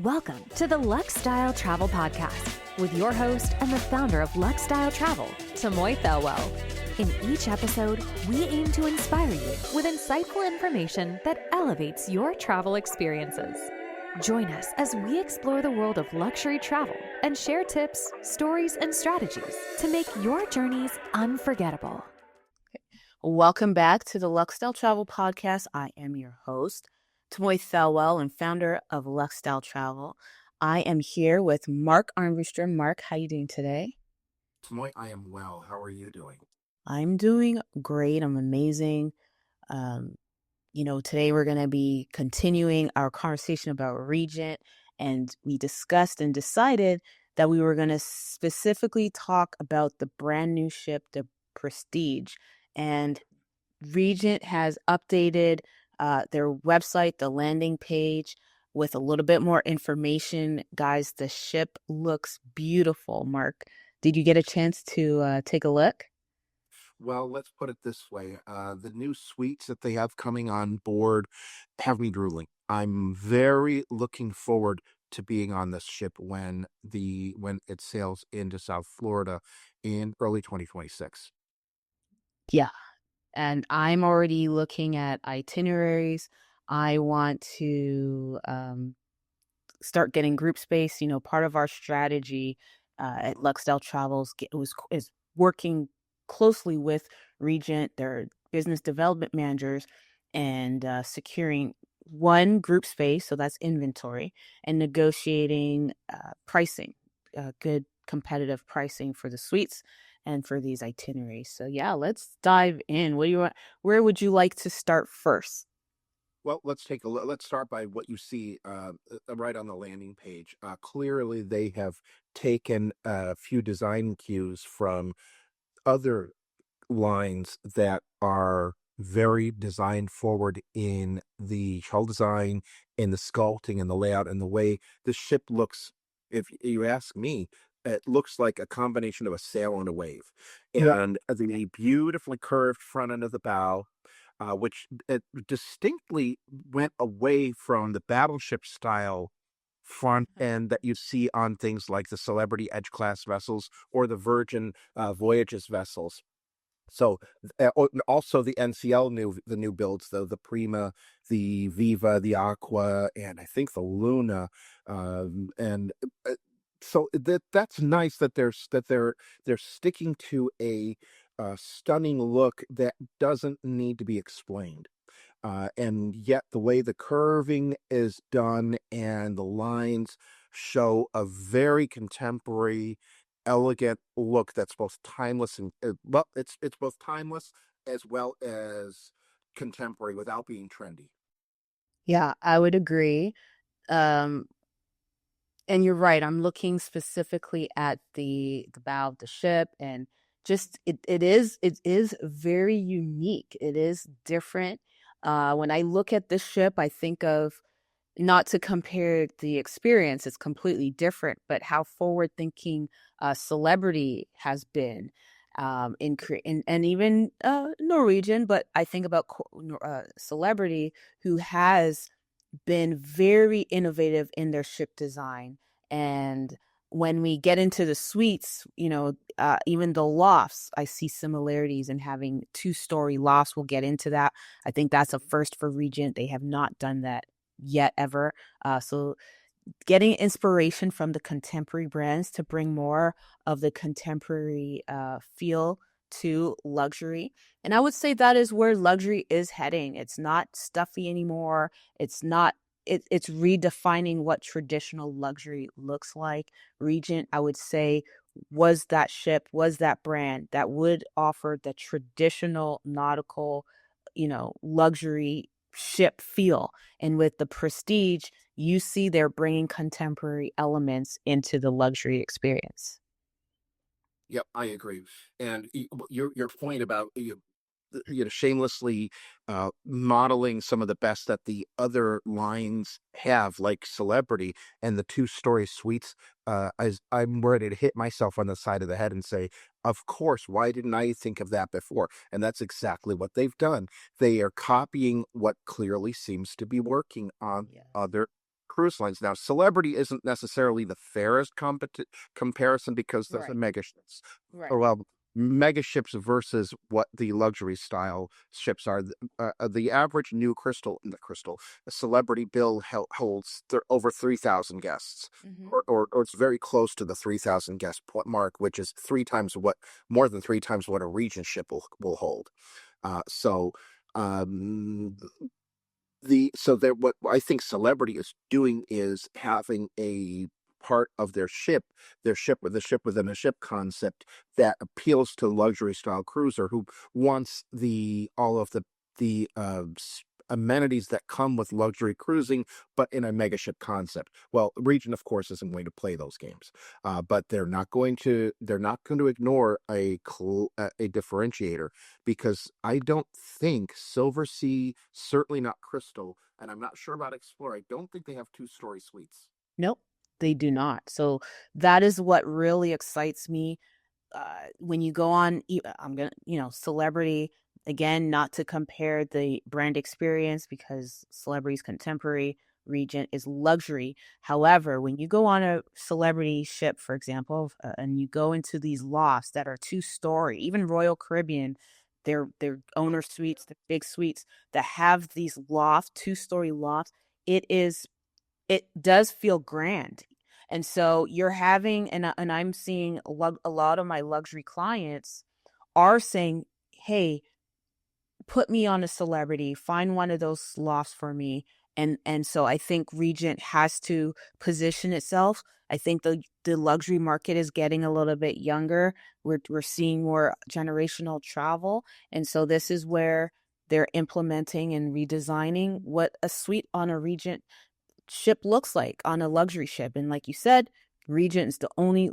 Welcome to the LuxeStyle Travel Podcast with your host and the founder of LuxeStyle Travel, Tamoy Thelwell. In each episode, we aim to inspire you with insightful information that elevates your travel experiences. Join us as we explore the world of luxury travel and share tips, stories, and strategies to make your journeys unforgettable. Welcome back to the LuxeStyle Travel Podcast. I am your host, Tamoy Thelwell, and founder of LuxeStyle Travel. I am here with Mark Armbruster. Mark, how are you doing today? Tamoy, I am well. How are you doing? I'm doing great. I'm amazing. Today we're going to be continuing our conversation about Regent, and we discussed and decided that we were going to specifically talk about the brand new ship, the Prestige. And Regent has updated their website, the landing page, with a little bit more information. Guys, the ship looks beautiful. Mark, did you get a chance to take a look? Well, let's put it this way. The new suites that they have coming on board have me drooling. I'm very looking forward to being on this ship when it sails into South Florida in early 2026. Yeah. And I'm already looking at itineraries. I want to start getting group space. Part of our strategy at LuxeStyle Travels is working closely with Regent, their business development managers, and securing one group space, so that's inventory, and negotiating pricing, good competitive pricing for the suites and for these itineraries. So yeah, let's dive in. Where would you like to start first? Well, let's take a look. Let's start by what you see right on the landing page. Clearly, they have taken a few design cues from other lines that are very design forward in the hull design, in the sculpting, and the layout, and the way the ship looks. If you ask me, it looks like a combination of a sail and a wave. Yeah. And the beautifully curved front end of the bow, which it distinctly went away from the battleship style front end that you see on things like the Celebrity Edge class vessels or the Virgin Voyages vessels. So also the the new builds, though, the Prima, the Viva, the Aqua, and I think the Luna, and so that's nice that they're sticking to a stunning look that doesn't need to be explained. And yet the way the curving is done and the lines show a very contemporary, elegant look that's both timeless and well, it's both timeless as well as contemporary without being trendy. Yeah, I would agree. Um, and you're right. I'm looking specifically at the bow of the ship, and just it is very unique. It is different. When I look at this ship, I think of, not to compare the experience, it's completely different, but how forward thinking Celebrity has been and even Norwegian. But I think about Celebrity, who has been very innovative in their ship design. And when we get into the suites, even the lofts, I see similarities in having two-story lofts. We'll get into that. I think that's a first for Regent. They have not done that yet ever. So getting inspiration from the contemporary brands to bring more of the contemporary feel to luxury. And I would say that is where luxury is heading. It's not stuffy anymore. It's redefining what traditional luxury looks like. Regent, I would say, was that brand that would offer the traditional nautical, luxury ship feel. And with the Prestige, you see they're bringing contemporary elements into the luxury experience. Yep, I agree. And your point about shamelessly modeling some of the best that the other lines have, like Celebrity and the two-story suites. I'm ready to hit myself on the side of the head and say, of course, why didn't I think of that before? And that's exactly what they've done. They are copying what clearly seems to be working on Yeah. other cruise lines. Now, Celebrity isn't necessarily the fairest comparison because those are Right. mega ships. Right. Or, well, mega ships versus what the luxury style ships are. The average new the crystal, a Celebrity bill holds over 3,000 guests. Mm-hmm. Or it's very close to the 3,000 guest mark, which is more than three times what a Regent ship will hold. So um, what I think Celebrity is doing is having a part of the ship within a ship concept that appeals to luxury style cruiser who wants all of the amenities that come with luxury cruising, but in a mega ship concept. Well, Regent, of course, isn't going to play those games, but they're not going to ignore a differentiator, because I don't think Silver Sea, certainly not Crystal, and I'm not sure about Explorer. I don't think they have two-story suites. Nope, they do not. So that is what really excites me. When you go on, I'm gonna, Celebrity, again, not to compare the brand experience because Celebrity's contemporary, Regent is luxury. However, when you go on a Celebrity ship, for example, and you go into these lofts that are two-story, even Royal Caribbean, their owner suites, the big suites that have these two-story lofts, it does feel grand. And so you're having, and I'm seeing a lot of my luxury clients are saying, hey, put me on a Celebrity, find one of those lofts for me. And so I think Regent has to position itself. I think the luxury market is getting a little bit younger. We're seeing more generational travel. And so this is where they're implementing and redesigning what a suite on a Regent ship looks like on a luxury ship. And like you said, Regent is the only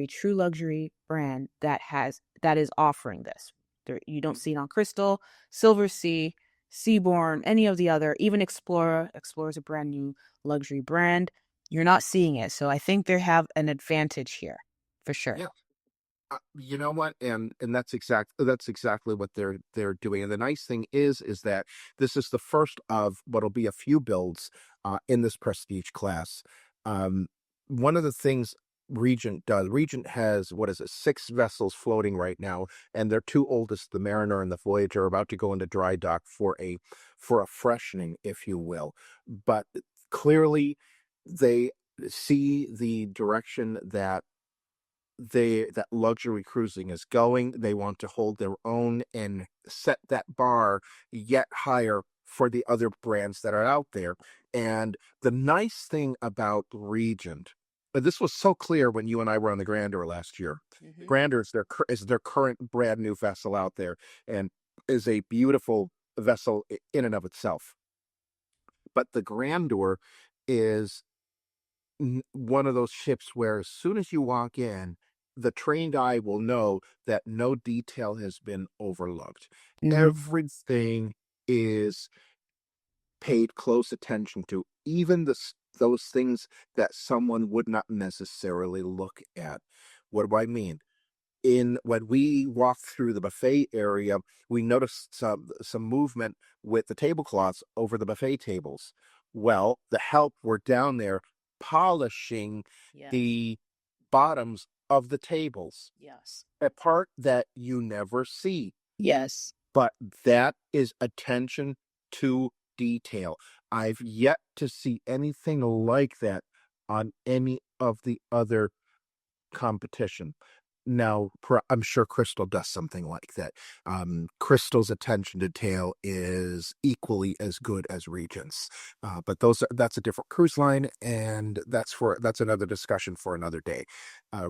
true luxury brand that is offering this. You don't see it on Crystal, Silver Sea, Seabourn, any of the other, even Explorer. Explorer is a brand new luxury brand. You're not seeing it. So I think they have an advantage here for sure. Yeah. You know what, and that's exactly what they're doing. And the nice thing is that this is the first of what'll be a few builds in this prestige class. Um, One of the things Regent has, what is it, 6 vessels floating right now, and their two oldest, the Mariner and the Voyager, are about to go into dry dock for a freshening, if you will. But clearly, they see the direction that luxury cruising is going. They want to hold their own and set that bar yet higher for the other brands that are out there. And the nice thing about Regent, but this was so clear when you and I were on the Grandeur last year. The Mm-hmm. Grandeur is their current brand new vessel out there, and is a beautiful vessel in and of itself. But the Grandeur is one of those ships where as soon as you walk in, the trained eye will know that no detail has been overlooked. Mm-hmm. Everything is paid close attention to, even those things that someone would not necessarily look at. What do I mean? When we walked through the buffet area, we noticed some movement with the tablecloths over the buffet tables. Well, the help were down there polishing Yes. the bottoms of the tables, Yes. a part that you never see. Yes. But that is attention to detail. I've yet to see anything like that on any of the other competition. Now, I'm sure Crystal does something like that. Crystal's attention to detail is equally as good as Regent's, but that's a different cruise line, and that's another discussion for another day.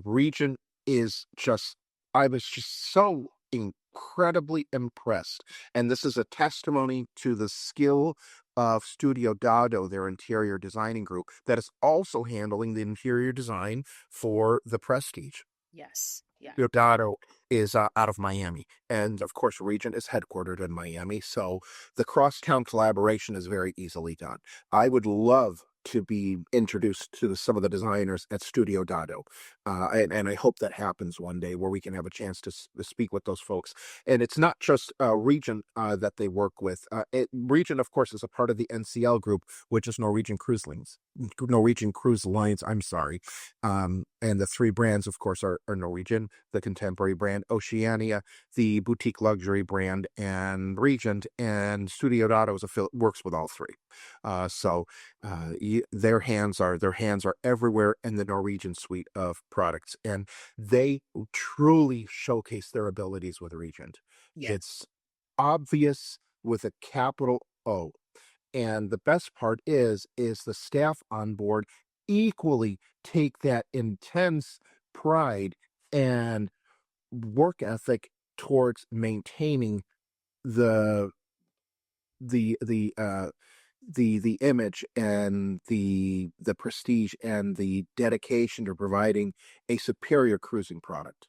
Regent is just, I was just so incredibly impressed, and this is a testimony to the skill of Studio Dado, their interior designing group, that is also handling the interior design for the Prestige. Yes. Yeah. Dado is out of Miami, and of course, Regent is headquartered in Miami, so the cross-town collaboration is very easily done. I would love to be introduced to some of the designers at Studio Dado. And I hope that happens one day where we can have a chance to speak with those folks. And it's not just Regent that they work with. Regent, of course, is a part of the NCL group, which is Norwegian Cruise Lines, I'm sorry. And the three brands, of course, are Norwegian, the contemporary brand, Oceania, the boutique luxury brand, and Regent. And Studio Dado works with all three. Their hands are everywhere in the Norwegian suite of products, and they truly showcase their abilities with Regent. Yeah. It's obvious with a capital O. And the best part is the staff on board equally take that intense pride and work ethic towards maintaining the the the uh the image and the prestige and the dedication to providing a superior cruising product.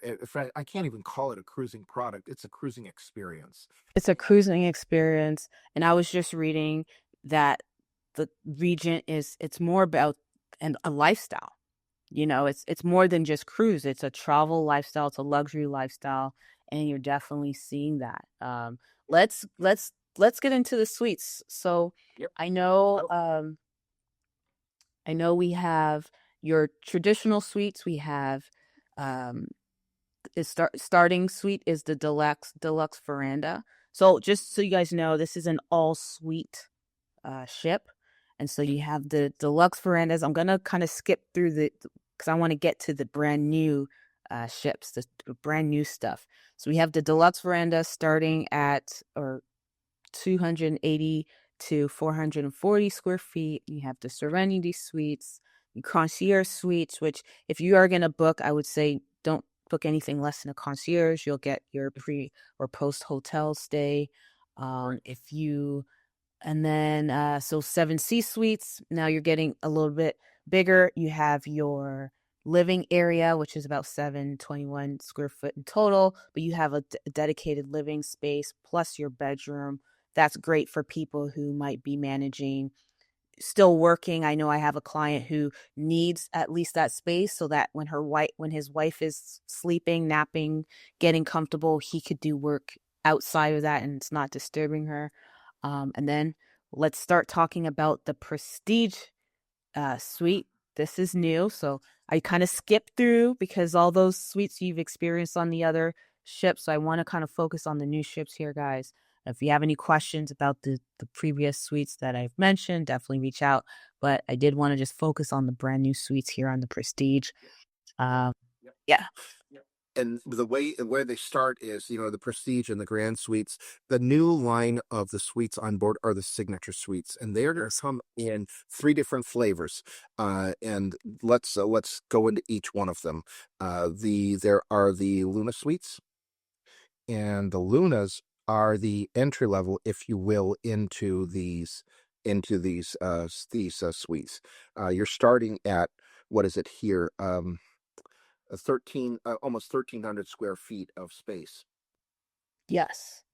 In fact, I can't even call it a cruising product. It's a cruising experience. It's a cruising experience. And I was just reading that the Regent it's more about a lifestyle. It's more than just cruise. It's a travel lifestyle. It's a luxury lifestyle, and you're definitely seeing that. Let's get into the suites. So Yep. I know we have your traditional suites. We have um, starting suite is the deluxe veranda. So just so you guys know, this is an all suite ship. And so you have the deluxe verandas. I'm going to kind of skip through because I want to get to the brand new ships, the brand new stuff. So we have the deluxe veranda starting at 280 to 440 square feet. You have the Serenity suites, the concierge suites, which if you are going to book, I would say don't book anything less than a concierge. You'll get your pre or post hotel stay. If you And then, so 7C suites. Now you're getting a little bit bigger. You have your living area, which is about 721 square foot in total, but you have a dedicated living space plus your bedroom. That's great for people who might be managing, still working. I know I have a client who needs at least that space so that when his wife is sleeping, napping, getting comfortable, he could do work outside of that and it's not disturbing her. And then let's start talking about the Prestige suite. This is new, so I kind of skipped through because all those suites you've experienced on the other ships. So I want to kind of focus on the new ships here, guys. If you have any questions about the previous suites that I've mentioned, definitely reach out. But I did want to just focus on the brand new suites here on the Prestige. Yeah. And the way where they start is, the Prestige and the Grand Suites. The new line of the suites on board are the Signature Suites, and they're going to come in three different flavors. And let's go into each one of them. There are the Luna Suites, and the Lunas are the entry level, if you will, into these suites. You're starting at, what is it here? Almost 1,300 square feet of space. Yes.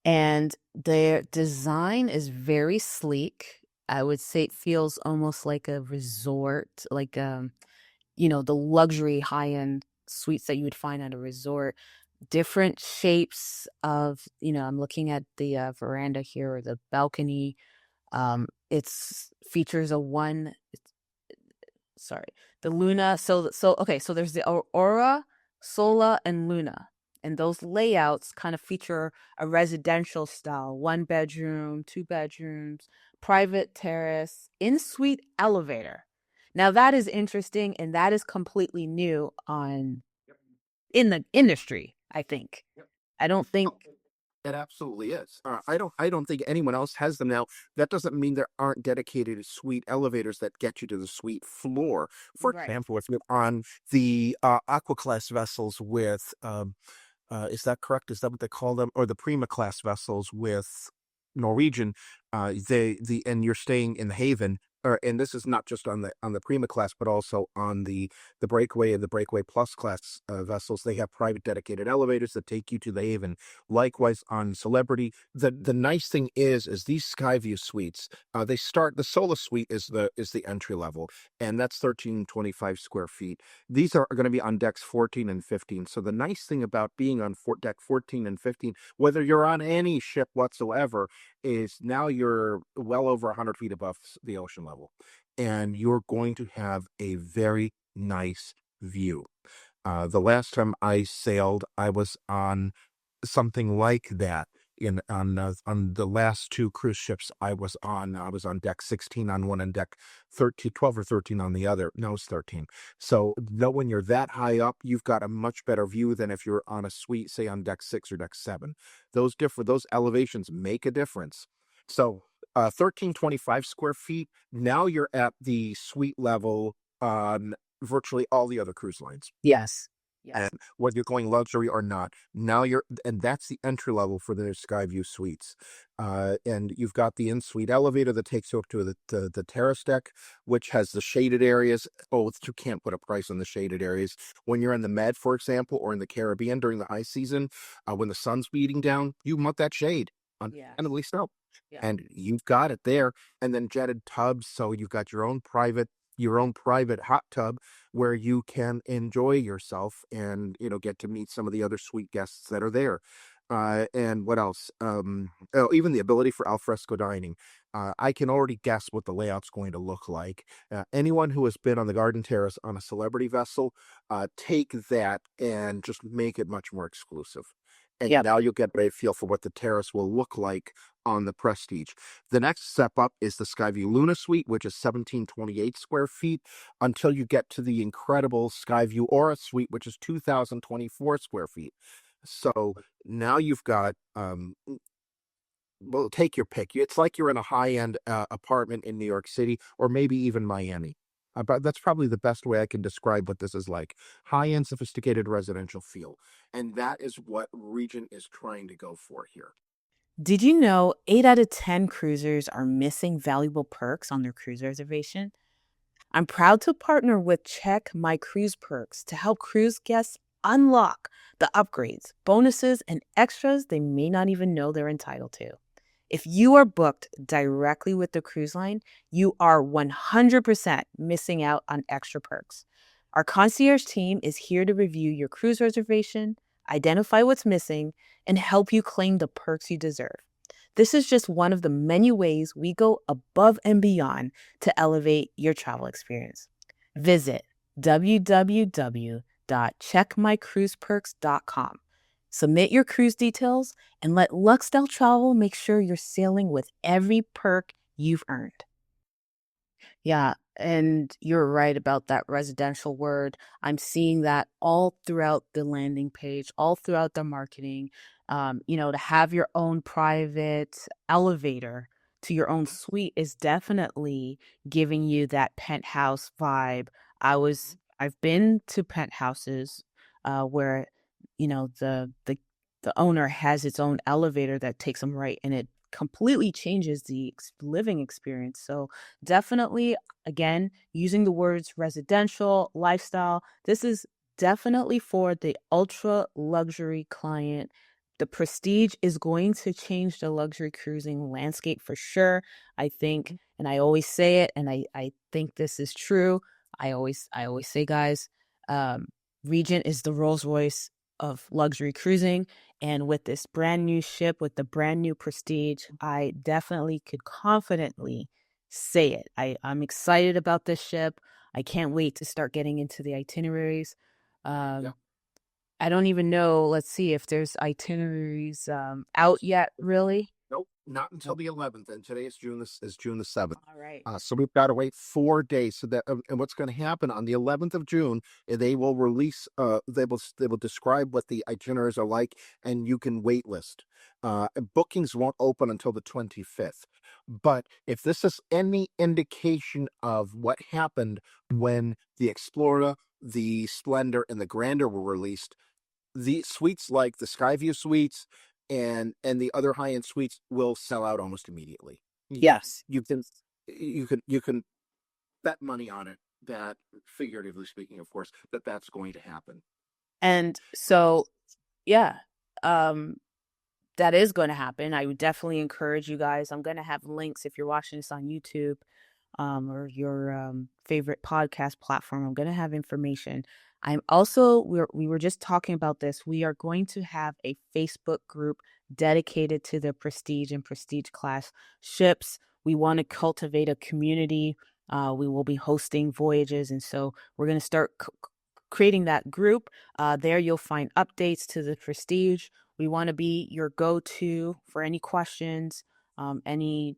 And their design is very sleek. I would say it feels almost like a resort, like the luxury high-end suites that you would find at a resort. Different shapes of, I'm looking at the veranda here or the balcony. It's features the Luna. Okay, so there's the Aura, Sola, and Luna. And those layouts kind of feature a residential style, 1 bedroom, 2 bedrooms, private terrace, in-suite elevator. Now that is interesting, and that is completely new in the industry, I think. I don't think It absolutely is. I don't think anyone else has them now. That doesn't mean there aren't dedicated suite elevators that get you to the suite floor. For Right. example, if you're on the Aqua class vessels with, is that correct? Is that what they call them? Or the Prima class vessels with Norwegian, and you're staying in the Haven. and this is not just on the Prima class, but also on the Breakaway and the Breakaway Plus class vessels. They have private dedicated elevators that take you to the Haven. Likewise on Celebrity. The nice thing is these Skyview suites. The Sola Suite is the entry level, and that's 1325 square feet. These are going to be on decks 14 and 15. So the nice thing about being on deck 14 and 15, whether you're on any ship whatsoever, is now you're well over 100 feet above the ocean level, and you're going to have a very nice view. The last time I sailed, I was on something like that. On the last two cruise ships I was on deck 16 on one and deck 12 or 13 on the other. No, it's 13. So when you're that high up, you've got a much better view than if you're on a suite, say on deck 6 or deck 7. Those elevations make a difference. So 1325 square feet. Now you're at the suite level on virtually all the other cruise lines. Yes. And whether you're going luxury or not, and that's the entry level for the Skyview suites. And you've got the in-suite elevator that takes you up to the terrace deck, which has the shaded areas. Oh, you can't put a price on the shaded areas. When you're in the Med, for example, or in the Caribbean during the high season, when the sun's beating down, you want that shade. Understandably so. Yeah. And you've got it there. And then jetted tubs, so you've got your own private hot tub where you can enjoy yourself and get to meet some of the other sweet guests that are there. And what else? Even the ability for alfresco dining. I can already guess what the layout's going to look like. Anyone who has been on the garden terrace on a Celebrity vessel, take that and just make it much more exclusive. And now you'll get a feel for what the terrace will look like on the Prestige. The next step up is the Skyview Luna Suite, which is 1728 square feet, until you get to the incredible Skyview Aura Suite, which is 2024 square feet. So now you've got, well, take your pick. It's like you're in a high-end apartment in New York City, or maybe even Miami. But that's probably the best way I can describe what this is like. High-end, sophisticated residential feel. And that is what Regent is trying to go for here. Did you know 8 out of 10 cruisers are missing valuable perks on their cruise reservation? I'm proud to partner with Check My Cruise Perks to help cruise guests unlock the upgrades, bonuses, and extras they may not even know they're entitled to. If you are booked directly with the cruise line, you are 100% missing out on extra perks. Our concierge team is here to review your cruise reservation, identify what's missing, and help you claim the perks you deserve. This is just one of the many ways we go above and beyond to elevate your travel experience. Visit www.checkmycruiseperks.com. Submit your cruise details and let LuxeStyle Travel make sure you're sailing with every perk you've earned. Yeah, and you're right about that residential word. I'm seeing that all throughout the landing page, all throughout the marketing. To have your own private elevator to your own suite is definitely giving you that penthouse vibe. I've been to penthouses where, the owner has its own elevator that takes them right, and it completely changes the living experience. So definitely, again, using the words residential, lifestyle, this is definitely for the ultra luxury client. The Prestige is going to change the luxury cruising landscape for sure. I think, and I always say it, and I think this is true. I always say, guys, Regent is the Rolls Royce of luxury cruising. And with this brand new ship, with the brand new Prestige, I definitely could confidently say it. I'm excited about this ship. I can't wait to start getting into the itineraries. I don't even know, let's see if there's itineraries out yet, really. Nope, not until the 11th, and today is June the 7th. All right. So we've got to wait 4 days. So that, and what's going to happen on the 11th of June? They will release. They will describe what the itineraries are like, and you can wait list. Bookings won't open until the 25th. But if this is any indication of what happened when the Explorer, the Splendor, and the Grandeur were released, the suites like the Skyview suites and the other high-end suites will sell out almost immediately. Yes. You can bet money on it that, figuratively speaking, of course, that's going to happen. And so, yeah, that is going to happen. I would definitely encourage you guys. I'm going to have links if you're watching this on YouTube, or your favorite podcast platform. I'm going to have information. I'm also, we were just talking about this. We are going to have a Facebook group dedicated to the Prestige and Prestige class ships. We want to cultivate a community. We will be hosting voyages. And so we're going to start creating that group. There you'll find updates to the Prestige. We want to be your go-to for any questions, any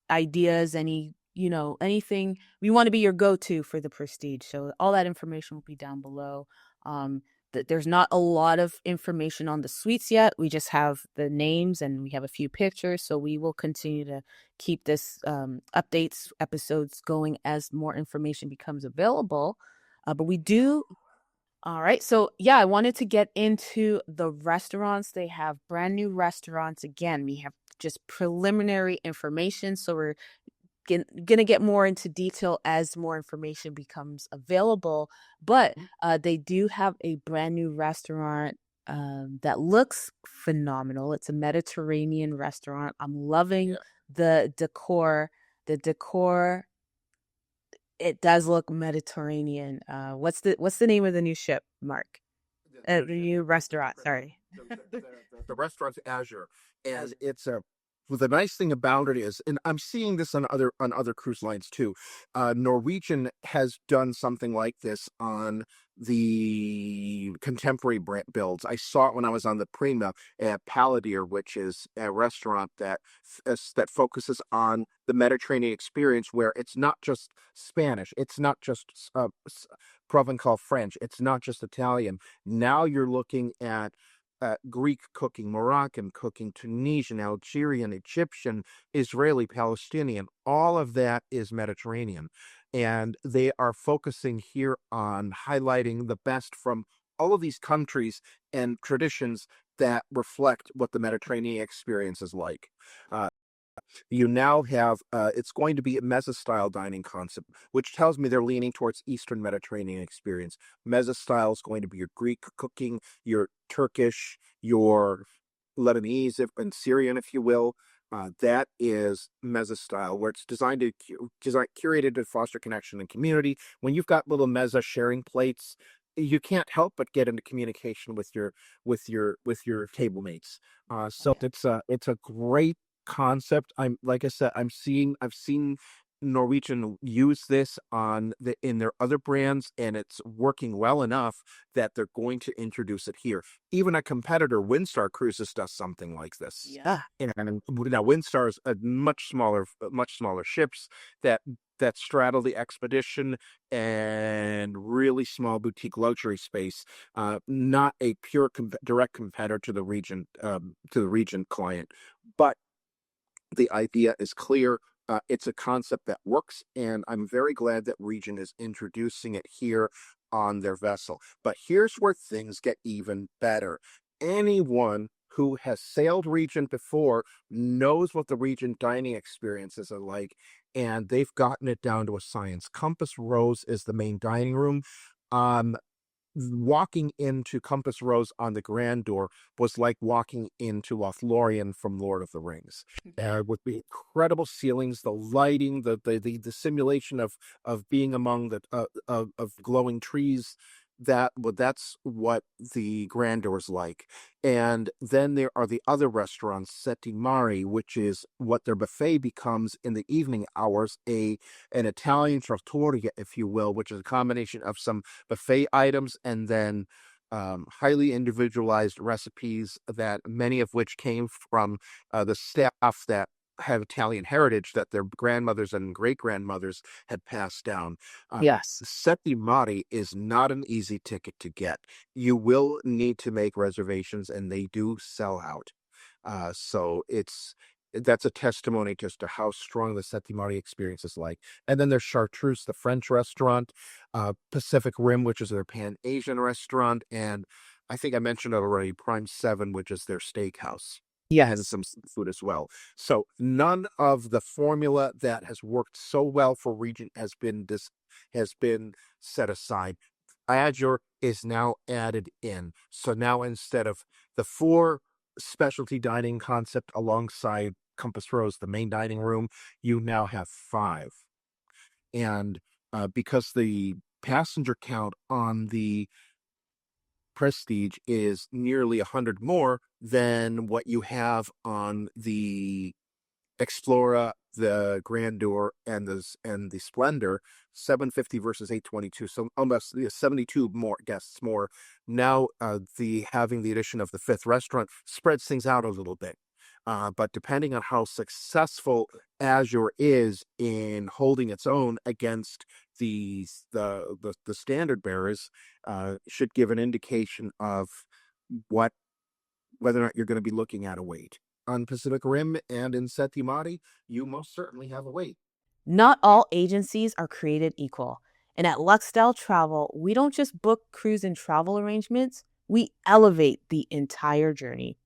ideas, anything. We want to be your go-to for the Prestige. So all that information will be down below. There's not a lot of information on the suites yet. We just have the names and we have a few pictures. So we will continue to keep this updates episodes going as more information becomes available. But we do. All right. So, yeah, I wanted to get into the restaurants. They have brand new restaurants. Again, we have just preliminary information. So we're going to get more into detail as more information becomes available. But they do have a brand new restaurant that looks phenomenal. It's a Mediterranean restaurant. I'm loving the decor. The decor, it does look Mediterranean. What's the name of the new ship, Mark? The new restaurant. Sorry. The restaurant's Azure, and it's a. Well, the nice thing about it is, and I'm seeing this on other cruise lines too. Norwegian has done something like this on the contemporary builds. I saw it when I was on the Prima at Palladir, which is a restaurant that focuses on the Mediterranean experience, where it's not just Spanish, it's not just Provençal French, it's not just Italian. Now you're looking at Greek cooking, Moroccan cooking, Tunisian, Algerian, Egyptian, Israeli, Palestinian. All of that is Mediterranean. And they are focusing here on highlighting the best from all of these countries and traditions that reflect what the Mediterranean experience is like. You now have, it's going to be a mezza-style dining concept, which tells me they're leaning towards Eastern Mediterranean experience. Mezza-style is going to be your Greek cooking, your Turkish, your Lebanese, and Syrian, if you will. That is mezza-style, where it's curated to foster connection and community. When you've got little mezza sharing plates, you can't help but get into communication with your table mates. So it's a great concept. Like I said, I've seen Norwegian use this in their other brands, and it's working well enough that they're going to introduce it here. Even a competitor, Windstar Cruises, does something like this. Yeah. And now Windstar is a much smaller ships that straddle the Expedition and really small boutique luxury space. Not a pure direct competitor to the Regent client, but the idea is clear. It's a concept that works, and I'm very glad that Regent is introducing it here on their vessel. But here's where things get even better. Anyone who has sailed Regent before knows what the Regent dining experiences are like, and they've gotten it down to a science. Compass Rose is the main dining room. Walking into Compass Rose on the Grand Door was like walking into Lothlorien from Lord of the Rings. With the incredible ceilings, the lighting, the simulation of being among of glowing trees. That's what the Grand Door's like. And then there are the other restaurants, Sette Mari, which is what their buffet becomes in the evening hours, an Italian trattoria, if you will, which is a combination of some buffet items and then highly individualized recipes, that many of which came from the staff that have Italian heritage that their grandmothers and great-grandmothers had passed down. Yes. Sette Mari is not an easy ticket to get. You will need to make reservations, and they do sell out. So that's a testimony just to how strong the Sette Mari experience is like. And then there's Chartreuse, the French restaurant, Pacific Rim, which is their Pan-Asian restaurant, and I think I mentioned it already, Prime 7, which is their steakhouse. has some food as well. So none of the formula that has worked so well for Regent has been set aside. Azure is now added in. So now instead of the 4 specialty dining concept alongside Compass Rose, the main dining room, you now have 5. And because the passenger count on the Prestige is nearly 100 more than what you have on the Explorer, the Grandeur, and the Splendor, 750 versus 822. So almost 72 more guests more. Now, the having the addition of the 5th restaurant spreads things out a little bit. But depending on how successful Azure is in holding its own against the standard bearers, should give an indication of what whether or not you're going to be looking at a wait. On Pacific Rim and in Seti Mare, you most certainly have a wait. Not all agencies are created equal. And at LuxeStyle Travel, we don't just book cruise and travel arrangements, we elevate the entire journey.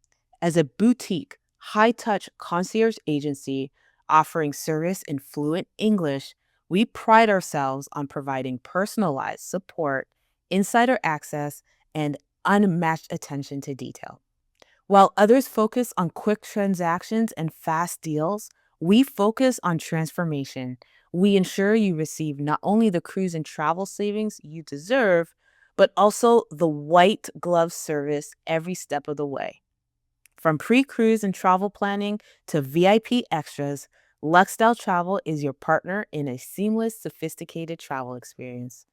As a boutique, high touch concierge agency offering service in fluent English, we pride ourselves on providing personalized support, insider access, and unmatched attention to detail. While others focus on quick transactions and fast deals, we focus on transformation. We ensure you receive not only the cruise and travel savings you deserve, but also the white glove service every step of the way. From pre-cruise and travel planning to VIP extras, LuxeStyle Travel is your partner in a seamless, sophisticated travel experience.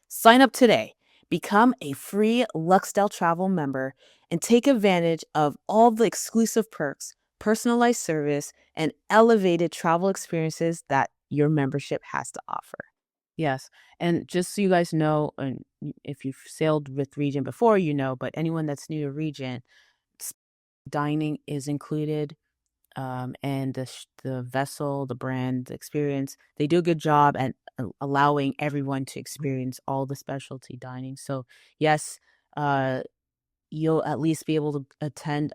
Sign up today, become a free LuxeStyle Travel member, and take advantage of all the exclusive perks, personalized service, and elevated travel experiences that your membership has to offer. Yes. And just so you guys know, and if you've sailed with Regent before, you know, but anyone that's new to Regent, dining is included. And the vessel, the brand, the experience, they do a good job at allowing everyone to experience all the specialty dining. So yes, you'll at least be able to attend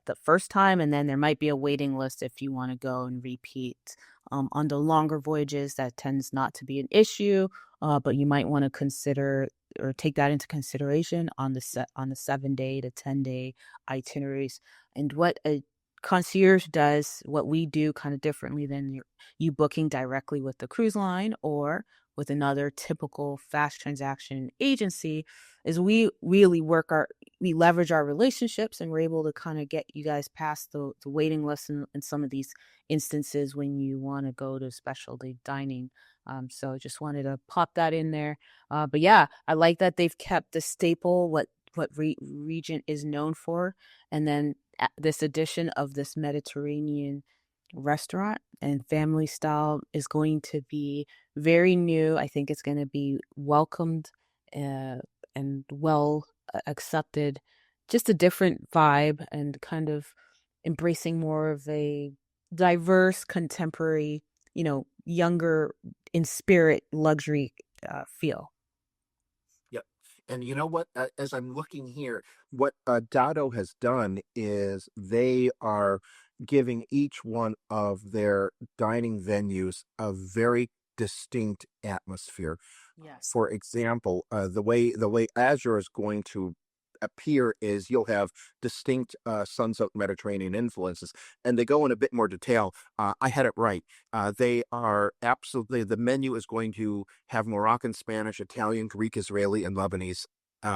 the first time, and then there might be a waiting list if you want to go and repeat. On the longer voyages, that tends not to be an issue, but you might want to consider or take that into consideration on the 7-day to 10-day itineraries. And what a concierge does, what we do kind of differently than you booking directly with the cruise line or with another typical fast transaction agency, is we really we leverage our relationships, and we're able to kind of get you guys past the waiting list in some of these instances when you want to go to specialty dining. So I just wanted to pop that in there. But yeah, I like that they've kept the staple, what Regent is known for, and then this addition of this Mediterranean restaurant and family style is going to be very new. I think it's going to be welcomed and well accepted. Just a different vibe and kind of embracing more of a diverse, contemporary, younger in spirit luxury feel. Yep. And you know what? As I'm looking here, what Dado has done is they are giving each one of their dining venues a very distinct atmosphere. Yes. For example, the way Azure is going to appear is you'll have distinct sunset Mediterranean influences, and they go in a bit more detail. I had it right. They are absolutely, the menu is going to have Moroccan, Spanish, Italian, Greek, Israeli, and Lebanese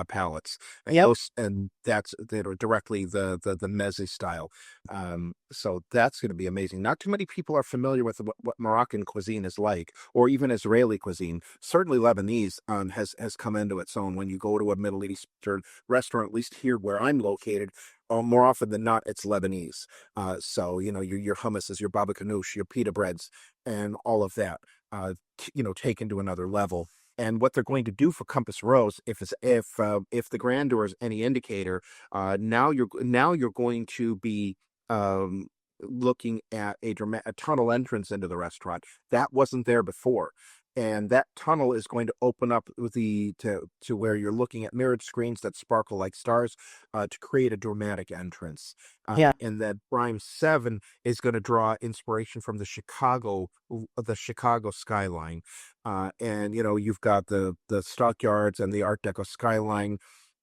palettes. Yep. And that's directly the meze style. So that's going to be amazing. Not too many people are familiar with what Moroccan cuisine is like, or even Israeli cuisine. Certainly Lebanese has come into its own. When you go to a Middle Eastern restaurant, at least here where I'm located, more often than not, it's Lebanese. So your hummuses, your baba ganoush, your pita breads, and all of that. Taken to another level. And what they're going to do for Compass Rose, if the Grandeur is any indicator, now you're going to be um, looking at a tunnel entrance into the restaurant that wasn't there before. and that tunnel is going to open up to where you're looking at mirrored screens that sparkle like stars, to create a dramatic entrance. Yeah. And that Prime 7 is going to draw inspiration from the Chicago skyline. And you've got the stockyards and the Art Deco skyline,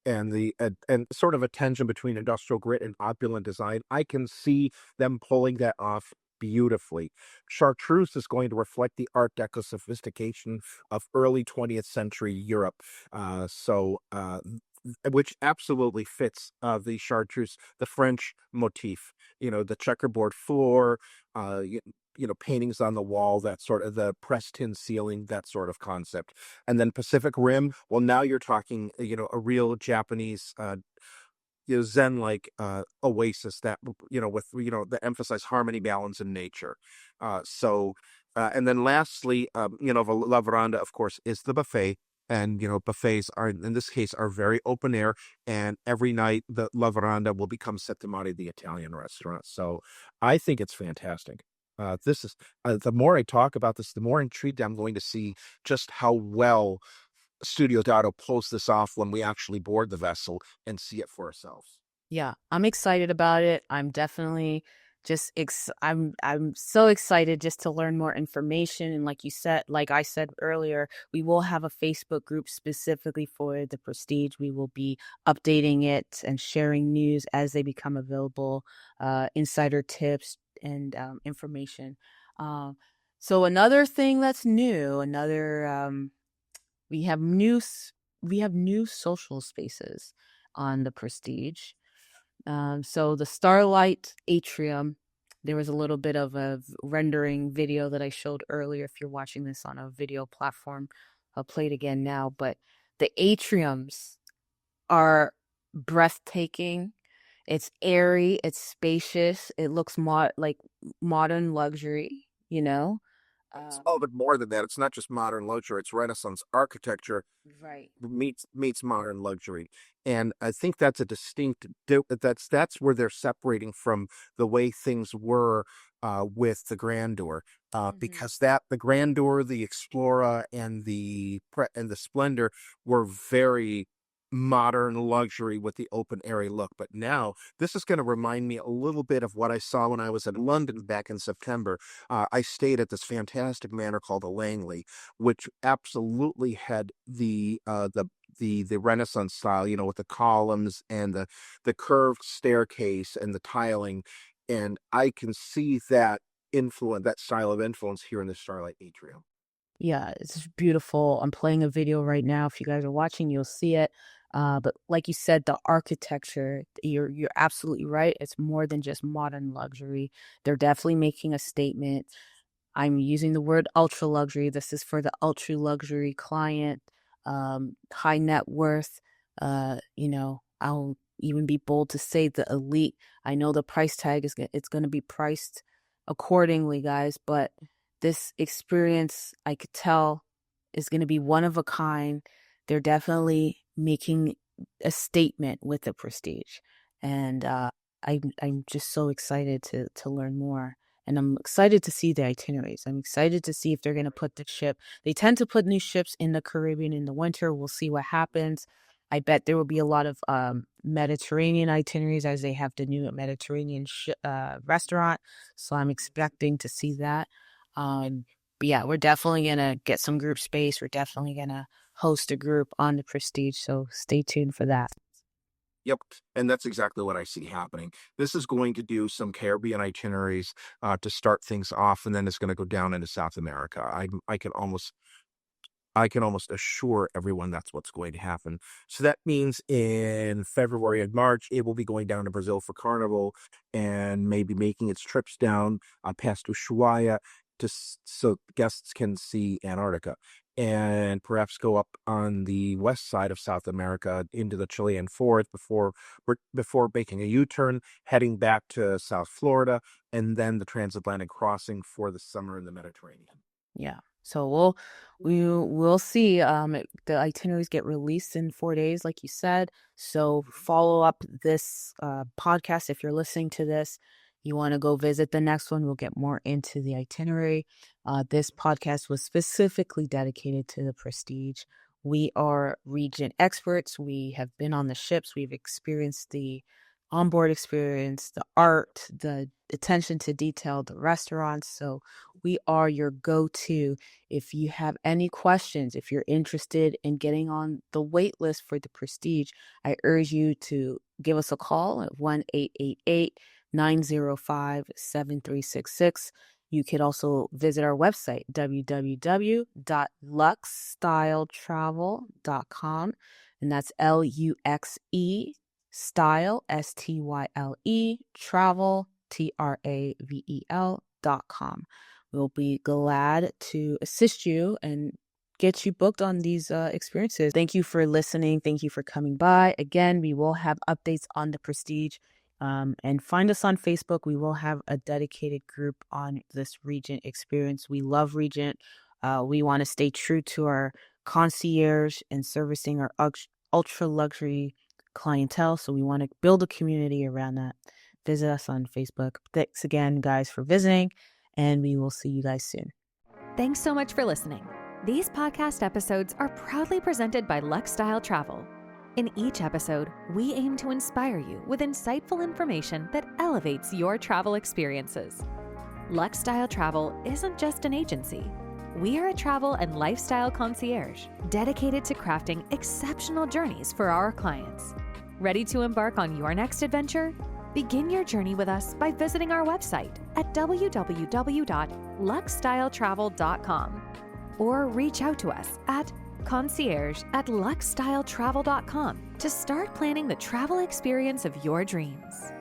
and and sort of a tension between industrial grit and opulent design. I can see them pulling that off beautifully. Chartreuse is going to reflect the Art Deco sophistication of early 20th century Europe. Which absolutely fits the chartreuse, the French motif, the checkerboard floor, uh, you, paintings on the wall, that sort of the pressed tin ceiling, that sort of concept. And then Pacific Rim, well, now you're talking, a real Japanese zen-like oasis that with that emphasize harmony, balance, and nature. And then lastly, La Veranda, of course, is the buffet. And buffets are, in this case, are very open air, and every night the La Veranda will become Settimari, the Italian restaurant. So I think it's fantastic. This is The more I talk about this, the more intrigued I'm going to see just how well Studio Dado pulls this off when we actually board the vessel and see it for ourselves. Yeah, I'm excited about it. I'm definitely I'm so excited just to learn more information. And like I said earlier, we will have a Facebook group specifically for the Prestige. We will be updating it and sharing news as they become available, insider tips and information. So another thing that's new, we have new social spaces on the Prestige. So the Starlight Atrium, there was a little bit of a rendering video that I showed earlier. If you're watching this on a video platform, I'll play it again now. But the atriums are breathtaking. It's airy, it's spacious, it looks like modern luxury, It's Um, all bit more than that. It's not just modern luxury; it's Renaissance architecture right. meets modern luxury. And I think that's a that's where they're separating from the way things were with the Grandeur, because that the Grandeur, the Explorer, and the Splendor were very modern luxury with the open airy look. But now this is going to remind me a little bit of what I saw when I was in London back in September. I stayed at this fantastic manor called the Langley, which absolutely had the Renaissance style, with the columns and the curved staircase and the tiling, and I can see that style of influence here in the Starlight Atrium. Yeah, it's beautiful. I'm playing a video right now. If you guys are watching, you'll see it. But like you said, the architecture, you're absolutely right. It's more than just modern luxury. They're definitely making a statement. I'm using the word ultra luxury. This is for the ultra luxury client, high net worth. I'll even be bold to say the elite. I know the price tag it's going to be priced accordingly, guys, but this experience I could tell is going to be one of a kind. They're definitely making a statement with the Prestige, and I'm just so excited to learn more. And I'm excited to see the itineraries. I'm excited to see if they're going to put the ship. They tend to put new ships in the Caribbean in the winter. We'll see what happens. I bet there will be a lot of Mediterranean itineraries as they have the new Mediterranean restaurant. So I'm expecting to see that. But yeah, we're definitely going to get some group space. We're definitely going to host a group on the Prestige. So stay tuned for that. Yep, and that's exactly what I see happening. This is going to do some Caribbean itineraries to start things off, and then it's going to go down into South America. I can almost assure everyone that's what's going to happen. So that means in February and March, it will be going down to Brazil for Carnival, and maybe making its trips down past Ushuaia so guests can see Antarctica, and perhaps go up on the west side of South America into the Chilean forest before making a U-turn, heading back to South Florida, and then the transatlantic crossing for the summer in the Mediterranean. Yeah. So we'll see. The itineraries get released in 4 days, like you said. So follow up this podcast if you're listening to this. you want to go visit the next one, we'll get more into the itinerary. This podcast was specifically dedicated to the Prestige. We are Regent experts. We have been on the ships. We've experienced the onboard experience, the art, the attention to detail, the restaurants. So we are your go-to. If you have any questions, if you're interested in getting on the wait list for the Prestige, I urge you to give us a call at 1-888-905-7366. You could also visit our website, www.luxestyletravel.com, and that's LUXE style, STYLE, travel, TRAVEL.com. We'll be glad to assist you and get you booked on these experiences. Thank you for listening. Thank you for coming by. Again, we will have updates on the Prestige. And find us on Facebook. We will have a dedicated group on this Regent experience. We love Regent. We want to stay true to our concierge and servicing our ultra luxury clientele. So we want to build a community around that. Visit us on Facebook. Thanks again, guys, for visiting, and we will see you guys soon. Thanks so much for listening. These podcast episodes are proudly presented by LuxeStyle Travel. In each episode, we aim to inspire you with insightful information that elevates your travel experiences. LuxeStyle Travel isn't just an agency. We are a travel and lifestyle concierge dedicated to crafting exceptional journeys for our clients. Ready to embark on your next adventure? Begin your journey with us by visiting our website at www.luxestyletravel.com or reach out to us at concierge@luxestyletravel.com to start planning the travel experience of your dreams.